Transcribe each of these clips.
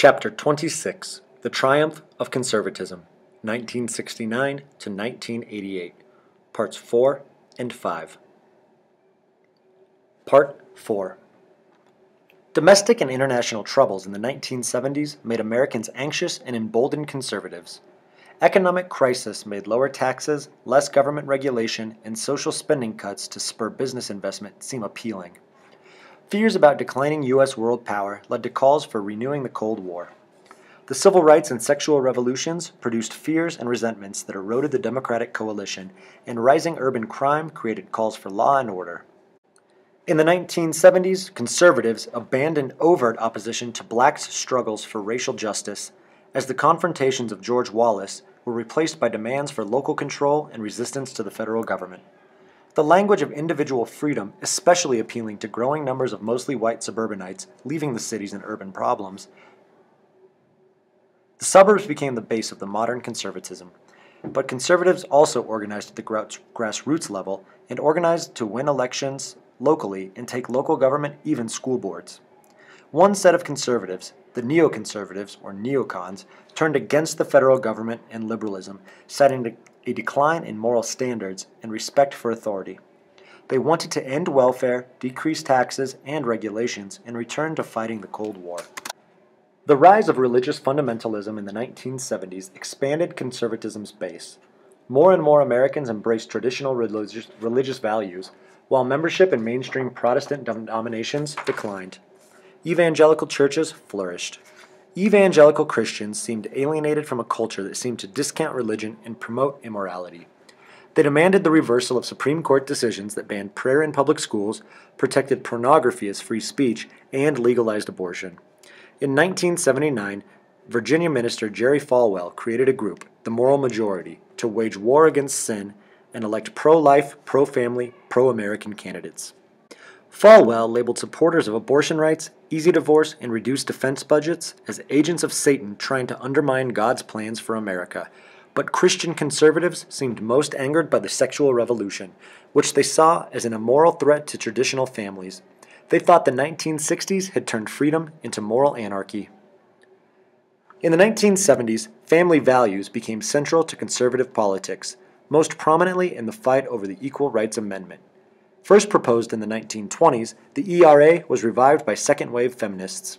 Chapter 26, The Triumph of Conservatism, 1969 to 1988, Parts 4 and 5. Part 4. Domestic and international troubles in the 1970s made Americans anxious and emboldened conservatives. Economic crisis made lower taxes, less government regulation, and social spending cuts to spur business investment seem appealing. Fears about declining U.S. world power led to calls for renewing the Cold War. The civil rights and sexual revolutions produced fears and resentments that eroded the Democratic coalition, and rising urban crime created calls for law and order. In the 1970s, conservatives abandoned overt opposition to blacks' struggles for racial justice, as the confrontations of George Wallace were replaced by demands for local control and resistance to the federal government. The language of individual freedom, especially appealing to growing numbers of mostly white suburbanites leaving the cities and urban problems. The suburbs became the base of the modern conservatism, but conservatives also organized at the grassroots level and organized to win elections locally and take local government, even school boards. One set of conservatives, the neoconservatives, or neocons, turned against the federal government and liberalism, citing a decline in moral standards and respect for authority. They wanted to end welfare, decrease taxes and regulations, and return to fighting the Cold War. The rise of religious fundamentalism in the 1970s expanded conservatism's base. More and more Americans embraced traditional religious values, while membership in mainstream Protestant denominations declined. Evangelical churches flourished. Evangelical Christians seemed alienated from a culture that seemed to discount religion and promote immorality. They demanded the reversal of Supreme Court decisions that banned prayer in public schools, protected pornography as free speech, and legalized abortion. In 1979, Virginia Minister Jerry Falwell created a group, the Moral Majority, to wage war against sin and elect pro-life, pro-family, pro-American candidates. Falwell labeled supporters of abortion rights, easy divorce, and reduced defense budgets as agents of Satan trying to undermine God's plans for America. But Christian conservatives seemed most angered by the sexual revolution, which they saw as an immoral threat to traditional families. They thought the 1960s had turned freedom into moral anarchy. In the 1970s, family values became central to conservative politics, most prominently in the fight over the Equal Rights Amendment. First proposed in the 1920s, the ERA was revived by second-wave feminists.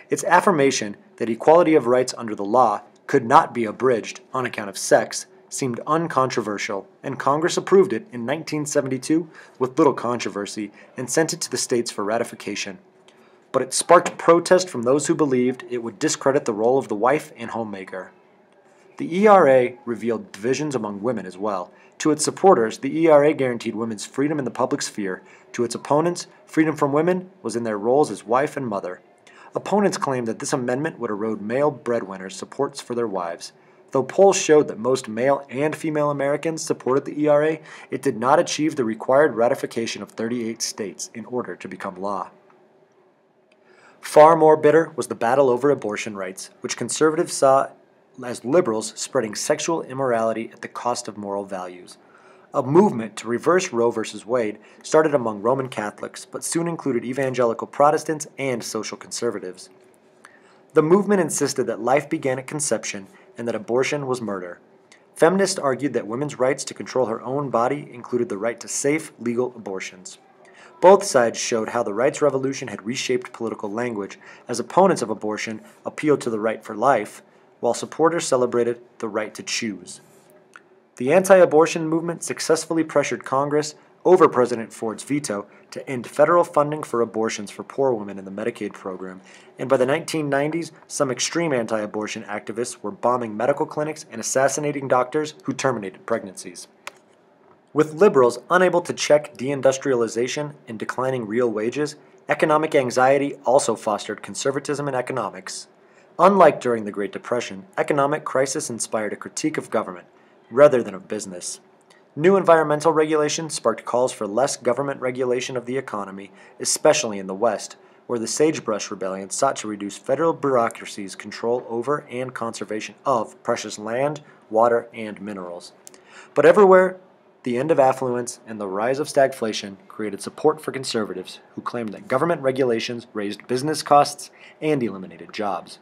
Its affirmation that equality of rights under the law could not be abridged on account of sex seemed uncontroversial, and Congress approved it in 1972 with little controversy and sent it to the states for ratification. But it sparked protest from those who believed it would discredit the role of the wife and homemaker. The ERA revealed divisions among women as well. To its supporters, the ERA guaranteed women's freedom in the public sphere. To its opponents, freedom from women was in their roles as wife and mother. Opponents claimed that this amendment would erode male breadwinners' supports for their wives. Though polls showed that most male and female Americans supported the ERA, it did not achieve the required ratification of 38 states in order to become law. Far more bitter was the battle over abortion rights, which conservatives saw as liberals spreading sexual immorality at the cost of moral values. A movement to reverse Roe v. Wade started among Roman Catholics, but soon included evangelical Protestants and social conservatives. The movement insisted that life began at conception and that abortion was murder. Feminists argued that women's rights to control her own body included the right to safe, legal abortions. Both sides showed how the rights revolution had reshaped political language, as opponents of abortion appealed to the right for life, while supporters celebrated the right to choose. The anti-abortion movement successfully pressured Congress, over President Ford's veto, to end federal funding for abortions for poor women in the Medicaid program, and by the 1990s, some extreme anti-abortion activists were bombing medical clinics and assassinating doctors who terminated pregnancies. With liberals unable to check deindustrialization and declining real wages, economic anxiety also fostered conservatism in economics. Unlike during the Great Depression, economic crisis inspired a critique of government, rather than of business. New environmental regulation sparked calls for less government regulation of the economy, especially in the West, where the Sagebrush Rebellion sought to reduce federal bureaucracy's control over and conservation of precious land, water, and minerals. But everywhere, the end of affluence and the rise of stagflation created support for conservatives who claimed that government regulations raised business costs and eliminated jobs.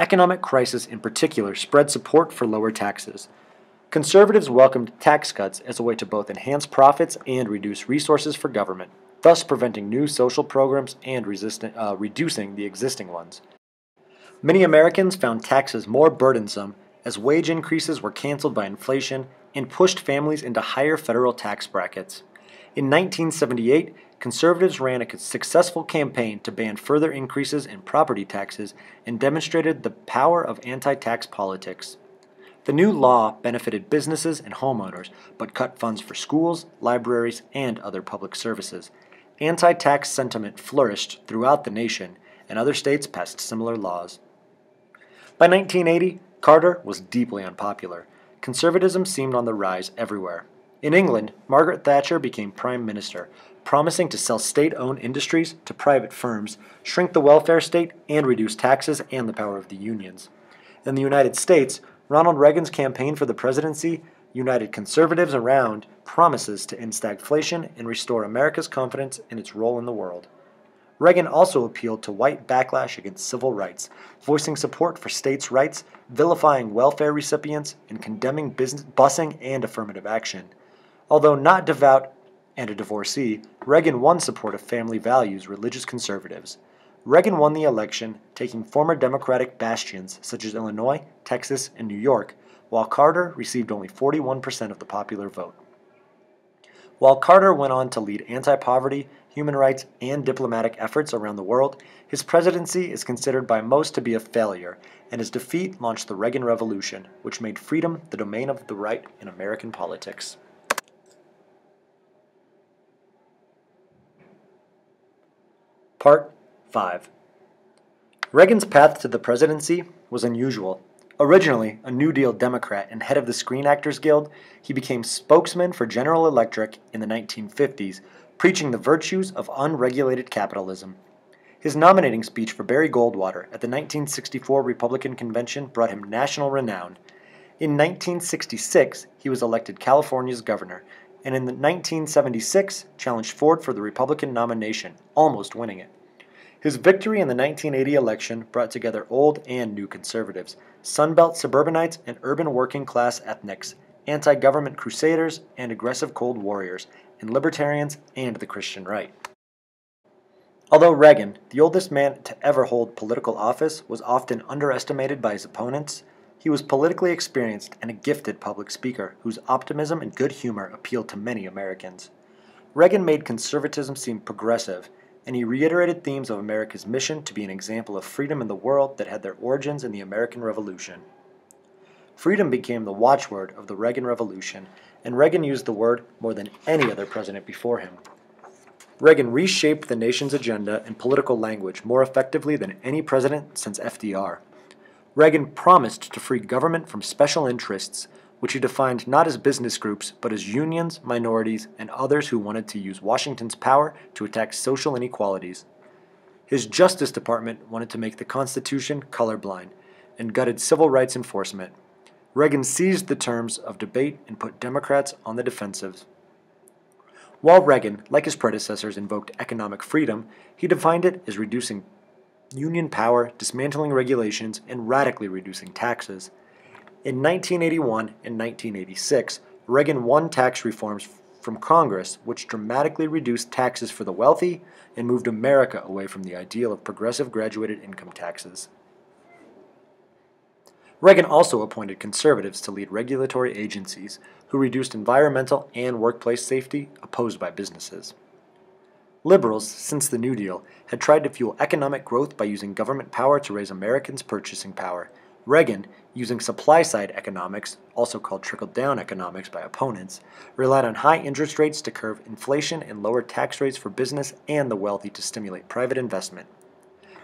economic crisis in particular spread support for lower taxes. Conservatives welcomed tax cuts as a way to both enhance profits and reduce resources for government, thus preventing new social programs and reducing the existing ones. Many Americans found taxes more burdensome as wage increases were canceled by inflation and pushed families into higher federal tax brackets. In 1978, conservatives ran a successful campaign to ban further increases in property taxes and demonstrated the power of anti-tax politics. The new law benefited businesses and homeowners, but cut funds for schools, libraries, and other public services. Anti-tax sentiment flourished throughout the nation, and other states passed similar laws. By 1980, Carter was deeply unpopular. Conservatism seemed on the rise everywhere. In England, Margaret Thatcher became Prime Minister, promising to sell state-owned industries to private firms, shrink the welfare state, and reduce taxes and the power of the unions. In the United States, Ronald Reagan's campaign for the presidency united conservatives around promises to end stagflation and restore America's confidence in its role in the world. Reagan also appealed to white backlash against civil rights, voicing support for states' rights, vilifying welfare recipients, and condemning busing and affirmative action. Although not devout and a divorcee, Reagan won support of family values religious conservatives. Reagan won the election, taking former Democratic bastions such as Illinois, Texas, and New York, while Carter received only 41% of the popular vote. While Carter went on to lead anti-poverty, human rights, and diplomatic efforts around the world, his presidency is considered by most to be a failure, and his defeat launched the Reagan Revolution, which made freedom the domain of the right in American politics. Part 5. Reagan's path to the presidency was unusual. Originally a New Deal Democrat and head of the Screen Actors Guild, he became spokesman for General Electric in the 1950s, preaching the virtues of unregulated capitalism. His nominating speech for Barry Goldwater at the 1964 Republican Convention brought him national renown. In 1966, he was elected California's governor, and in 1976 challenged Ford for the Republican nomination, almost winning it. His victory in the 1980 election brought together old and new conservatives, Sunbelt suburbanites and urban working-class ethnics, anti-government crusaders and aggressive cold warriors, and libertarians and the Christian right. Although Reagan, the oldest man to ever hold political office, was often underestimated by his opponents, he was politically experienced and a gifted public speaker whose optimism and good humor appealed to many Americans. Reagan made conservatism seem progressive, and he reiterated themes of America's mission to be an example of freedom in the world that had their origins in the American Revolution. Freedom became the watchword of the Reagan Revolution, and Reagan used the word more than any other president before him. Reagan reshaped the nation's agenda and political language more effectively than any president since FDR. Reagan promised to free government from special interests, which he defined not as business groups, but as unions, minorities, and others who wanted to use Washington's power to attack social inequalities. His Justice Department wanted to make the Constitution colorblind and gutted civil rights enforcement. Reagan seized the terms of debate and put Democrats on the defensive. While Reagan, like his predecessors, invoked economic freedom, he defined it as reducing union power, dismantling regulations, and radically reducing taxes. In 1981 and 1986, Reagan won tax reforms from Congress, which dramatically reduced taxes for the wealthy and moved America away from the ideal of progressive graduated income taxes. Reagan also appointed conservatives to lead regulatory agencies who reduced environmental and workplace safety opposed by businesses. Liberals, since the New Deal, had tried to fuel economic growth by using government power to raise Americans' purchasing power. Reagan, using supply-side economics, also called trickle-down economics by opponents, relied on high interest rates to curb inflation and lower tax rates for business and the wealthy to stimulate private investment.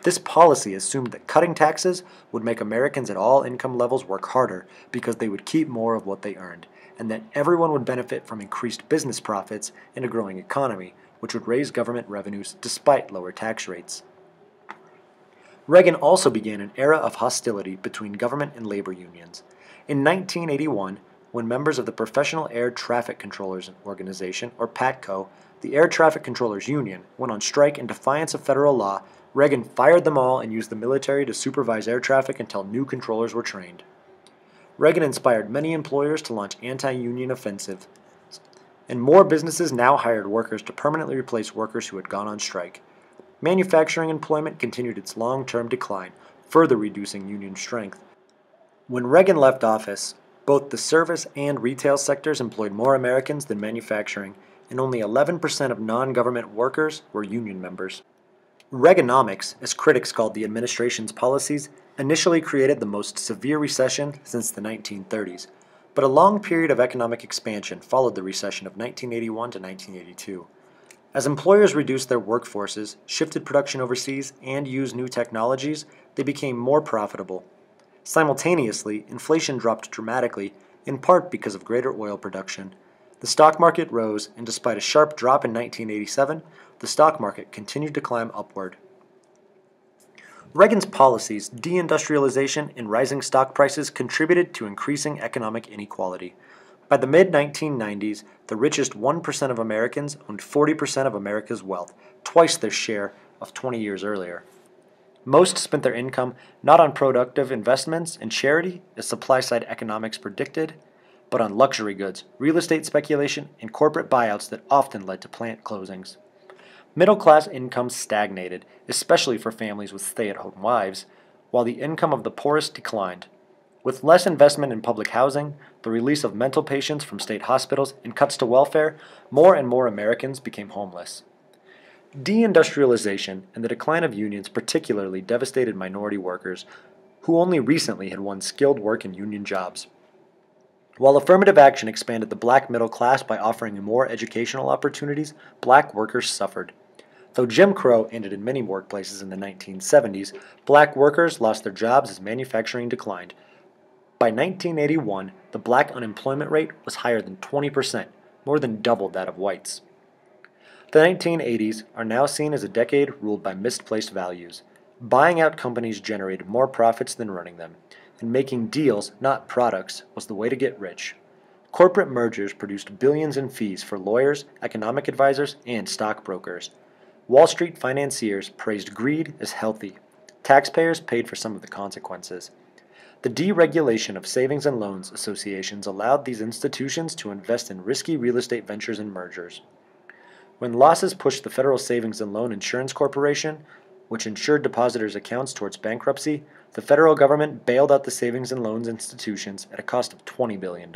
This policy assumed that cutting taxes would make Americans at all income levels work harder because they would keep more of what they earned, and that everyone would benefit from increased business profits and a growing economy, which would raise government revenues despite lower tax rates. Reagan also began an era of hostility between government and labor unions. In 1981, when members of the Professional Air Traffic Controllers Organization, or PATCO, the Air Traffic Controllers Union, went on strike in defiance of federal law, Reagan fired them all and used the military to supervise air traffic until new controllers were trained. Reagan inspired many employers to launch anti-union offensives, and more businesses now hired workers to permanently replace workers who had gone on strike. Manufacturing employment continued its long-term decline, further reducing union strength. When Reagan left office, both the service and retail sectors employed more Americans than manufacturing, and only 11% of non-government workers were union members. Reaganomics, as critics called the administration's policies, initially created the most severe recession since the 1930s, but a long period of economic expansion followed the recession of 1981 to 1982. As employers reduced their workforces, shifted production overseas, and used new technologies, they became more profitable. Simultaneously, inflation dropped dramatically, in part because of greater oil production. The stock market rose, and despite a sharp drop in 1987, the stock market continued to climb upward. Reagan's policies, deindustrialization, and rising stock prices contributed to increasing economic inequality. By the mid-1990s, the richest 1% of Americans owned 40% of America's wealth, twice their share of 20 years earlier. Most spent their income not on productive investments and charity, as supply-side economics predicted, but on luxury goods, real estate speculation, and corporate buyouts that often led to plant closings. Middle-class incomes stagnated, especially for families with stay-at-home wives, while the income of the poorest declined. With less investment in public housing, the release of mental patients from state hospitals, and cuts to welfare, more and more Americans became homeless. Deindustrialization and the decline of unions particularly devastated minority workers, who only recently had won skilled work in union jobs. While affirmative action expanded the black middle class by offering more educational opportunities, black workers suffered. Though Jim Crow ended in many workplaces in the 1970s, black workers lost their jobs as manufacturing declined. By 1981, the black unemployment rate was higher than 20%, more than double that of whites. The 1980s are now seen as a decade ruled by misplaced values. Buying out companies generated more profits than running them, and making deals, not products, was the way to get rich. Corporate mergers produced billions in fees for lawyers, economic advisors, and stockbrokers. Wall Street financiers praised greed as healthy. Taxpayers paid for some of the consequences. The deregulation of savings and loans associations allowed these institutions to invest in risky real estate ventures and mergers. When losses pushed the Federal Savings and Loan Insurance Corporation, which insured depositors' accounts towards bankruptcy, the federal government bailed out the savings and loans institutions at a cost of $20 billion.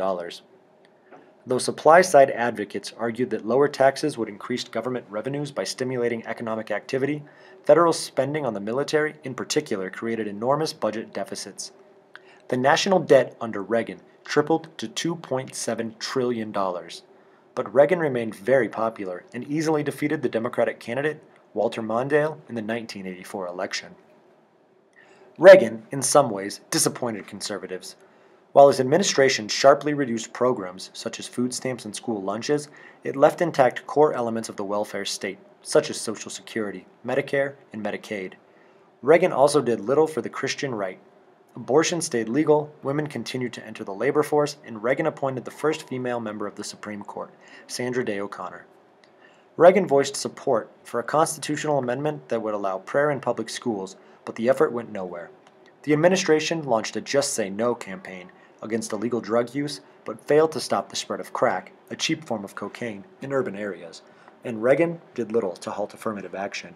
Though supply-side advocates argued that lower taxes would increase government revenues by stimulating economic activity, federal spending on the military, in particular, created enormous budget deficits. The national debt under Reagan tripled to $2.7 trillion. But Reagan remained very popular and easily defeated the Democratic candidate, Walter Mondale, in the 1984 election. Reagan, in some ways, disappointed conservatives. While his administration sharply reduced programs such as food stamps and school lunches, it left intact core elements of the welfare state, such as Social Security, Medicare, and Medicaid. Reagan also did little for the Christian right. Abortion stayed legal, women continued to enter the labor force, and Reagan appointed the first female member of the Supreme Court, Sandra Day O'Connor. Reagan voiced support for a constitutional amendment that would allow prayer in public schools, but the effort went nowhere. The administration launched a Just Say No campaign against illegal drug use, but failed to stop the spread of crack, a cheap form of cocaine, in urban areas, and Reagan did little to halt affirmative action.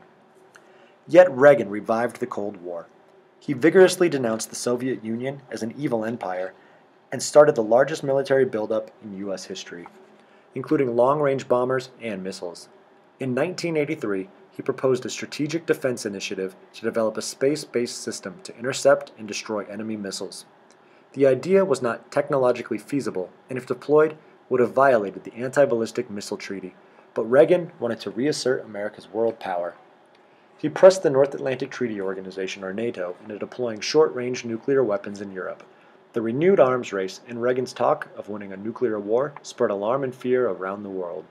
Yet Reagan revived the Cold War. He vigorously denounced the Soviet Union as an evil empire and started the largest military buildup in U.S. history, including long-range bombers and missiles. In 1983, he proposed a strategic defense initiative to develop a space-based system to intercept and destroy enemy missiles. The idea was not technologically feasible, and if deployed, would have violated the Anti-Ballistic Missile Treaty, but Reagan wanted to reassert America's world power. He pressed the North Atlantic Treaty Organization, or NATO, into deploying short-range nuclear weapons in Europe. The renewed arms race and Reagan's talk of winning a nuclear war spread alarm and fear around the world.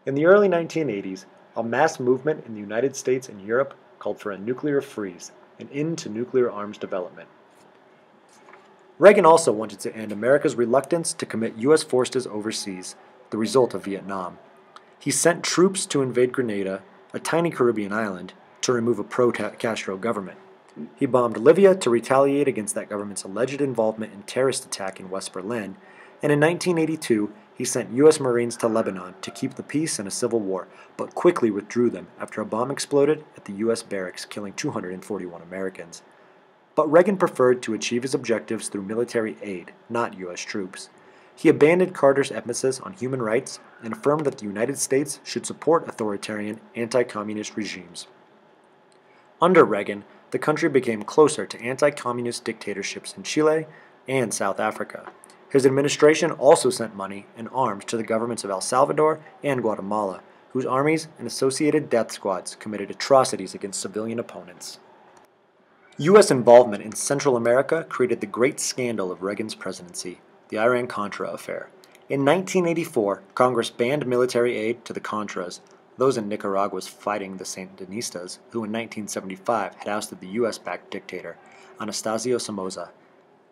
In the early 1980s, a mass movement in the United States and Europe called for a nuclear freeze, an end to nuclear arms development. Reagan also wanted to end America's reluctance to commit U.S. forces overseas, the result of Vietnam. He sent troops to invade Grenada, a tiny Caribbean island, to remove a pro-Castro government. He bombed Libya to retaliate against that government's alleged involvement in terrorist attack in West Berlin, and in 1982 he sent U.S. Marines to Lebanon to keep the peace in a civil war, but quickly withdrew them after a bomb exploded at the U.S. barracks, killing 241 Americans. But Reagan preferred to achieve his objectives through military aid, not U.S. troops. He abandoned Carter's emphasis on human rights and affirmed that the United States should support authoritarian, anti-communist regimes. Under Reagan, the country became closer to anti-communist dictatorships in Chile and South Africa. His administration also sent money and arms to the governments of El Salvador and Guatemala, whose armies and associated death squads committed atrocities against civilian opponents. U.S. involvement in Central America created the great scandal of Reagan's presidency, the Iran-Contra Affair. In 1984, Congress banned military aid to the Contras, those in Nicaragua's fighting the Sandinistas, who in 1975 had ousted the U.S.-backed dictator, Anastasio Somoza.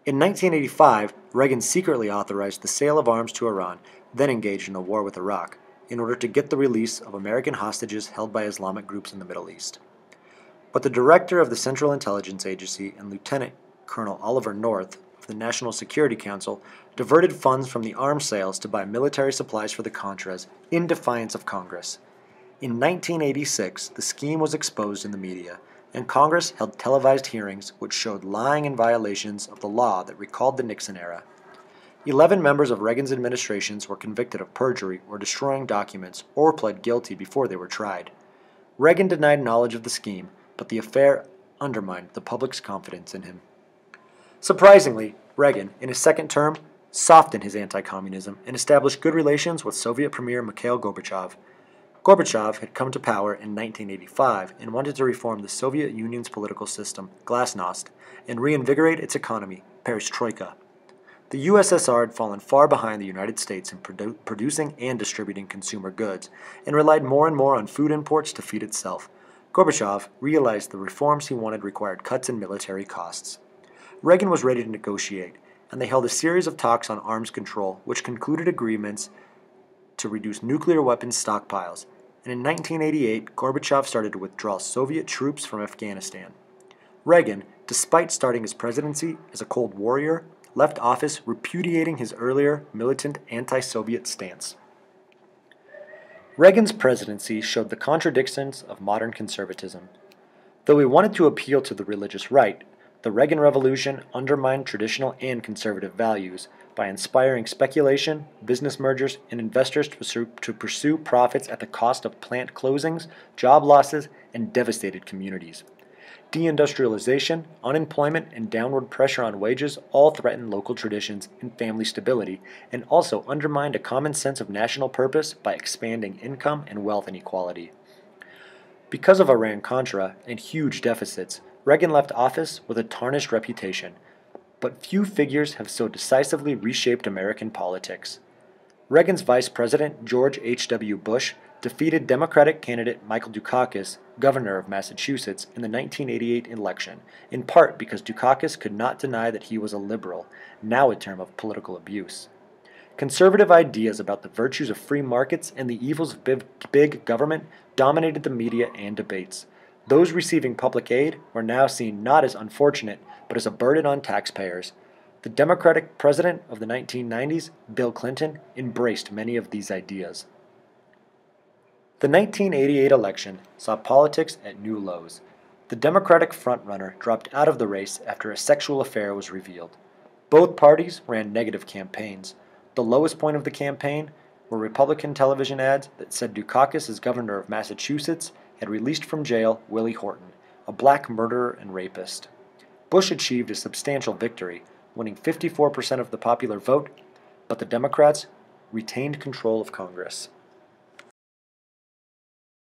In 1985, Reagan secretly authorized the sale of arms to Iran, then engaged in a war with Iraq, in order to get the release of American hostages held by Islamic groups in the Middle East. But the director of the Central Intelligence Agency and Lieutenant Colonel Oliver North of the National Security Council diverted funds from the arms sales to buy military supplies for the Contras in defiance of Congress. In 1986, the scheme was exposed in the media, and Congress held televised hearings which showed lying and violations of the law that recalled the Nixon era. 11 members of Reagan's administrations were convicted of perjury or destroying documents or pled guilty before they were tried. Reagan denied knowledge of the scheme, but the affair undermined the public's confidence in him. Surprisingly, Reagan, in his second term, softened his anti-communism and established good relations with Soviet Premier Mikhail Gorbachev. Gorbachev had come to power in 1985 and wanted to reform the Soviet Union's political system, glasnost, and reinvigorate its economy, perestroika. The USSR had fallen far behind the United States in producing and distributing consumer goods, and relied more and more on food imports to feed itself. Gorbachev realized the reforms he wanted required cuts in military costs. Reagan was ready to negotiate, and they held a series of talks on arms control, which concluded agreements to reduce nuclear weapons stockpiles, and in 1988, Gorbachev started to withdraw Soviet troops from Afghanistan. Reagan, despite starting his presidency as a Cold Warrior, left office repudiating his earlier militant anti-Soviet stance. Reagan's presidency showed the contradictions of modern conservatism. Though he wanted to appeal to the religious right, the Reagan Revolution undermined traditional and conservative values by inspiring speculation, business mergers, and investors to pursue profits at the cost of plant closings, job losses, and devastated communities. Deindustrialization, unemployment, and downward pressure on wages all threatened local traditions and family stability, and also undermined a common sense of national purpose by expanding income and wealth inequality. Because of Iran-Contra and huge deficits, Reagan left office with a tarnished reputation, but few figures have so decisively reshaped American politics. Reagan's vice president, George H.W. Bush, defeated Democratic candidate Michael Dukakis, governor of Massachusetts, in the 1988 election, in part because Dukakis could not deny that he was a liberal, now a term of political abuse. Conservative ideas about the virtues of free markets and the evils of big government dominated the media and debates. Those receiving public aid were now seen not as unfortunate, but as a burden on taxpayers. The Democratic president of the 1990s, Bill Clinton, embraced many of these ideas. The 1988 election saw politics at new lows. The Democratic frontrunner dropped out of the race after a sexual affair was revealed. Both parties ran negative campaigns. The lowest point of the campaign were Republican television ads that said Dukakis, as governor of Massachusetts, had released from jail Willie Horton, a black murderer and rapist. Bush achieved a substantial victory, winning 54% of the popular vote, but the Democrats retained control of Congress.